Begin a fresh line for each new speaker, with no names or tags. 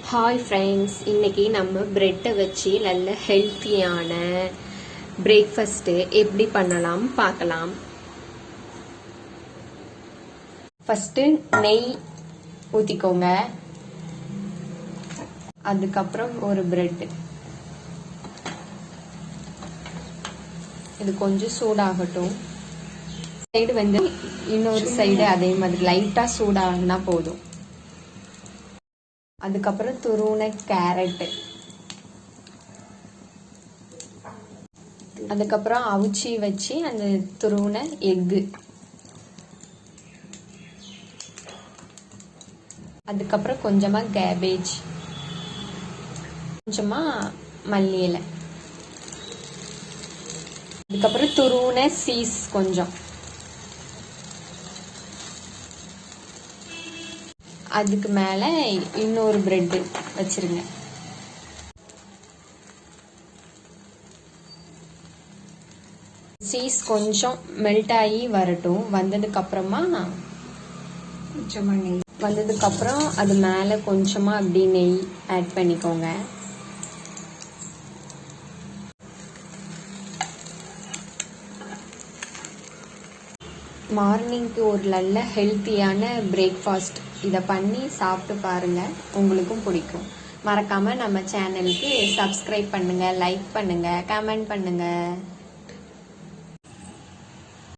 Hi friends, இன்றைக்கி நம்ம ப்ரெட்டை வச்சு நல்ல ஹெல்த்தியான பிரேக்ஃபாஸ்ட்டு எப்படி பண்ணலாம் பார்க்கலாம். ஃபஸ்ட்டு நெய் ஊற்றிக்கோங்க. அதுக்கப்புறம் ஒரு ப்ரெட்டு, இது கொஞ்சம் சூடாகட்டும். சைடு வந்து இன்னொரு சைடு அதே மாதிரி லைட்டாக சூடாகினா போதும். அதுக்கப்புறம் துருவின கேரட்டு, அதுக்கப்புறம் அவிச்சி வச்சு அந்த துருவின எக்கு, அதுக்கப்புறம் கொஞ்சமா கேபேஜ், கொஞ்சமா மல்லி இலை, அதுக்கப்புறம் துருவின சீஸ் கொஞ்சம், அதுக்கு மேல இன்னொரு பிரெட் வச்சிருங்க. சீஸ் கொஞ்சம் மெல்ட் ஆகி வரட்டும். வந்ததுக்கு அப்புறம் அது மேல கொஞ்சமா அப்படி நெய் ஆட் பண்ணிக்கோங்க. மார்னிங்க்கு ஒரு நல்ல ஹெல்த்தியான பிரேக்ஃபாஸ்ட். இதை பண்ணி சாப்பிட்டு பாருங்கள், உங்களுக்கும் பிடிக்கும். மறக்காமல் நம்ம சேனலுக்கு சப்ஸ்கிரைப் பண்ணுங்கள், லைக் பண்ணுங்கள், கமெண்ட் பண்ணுங்கள்.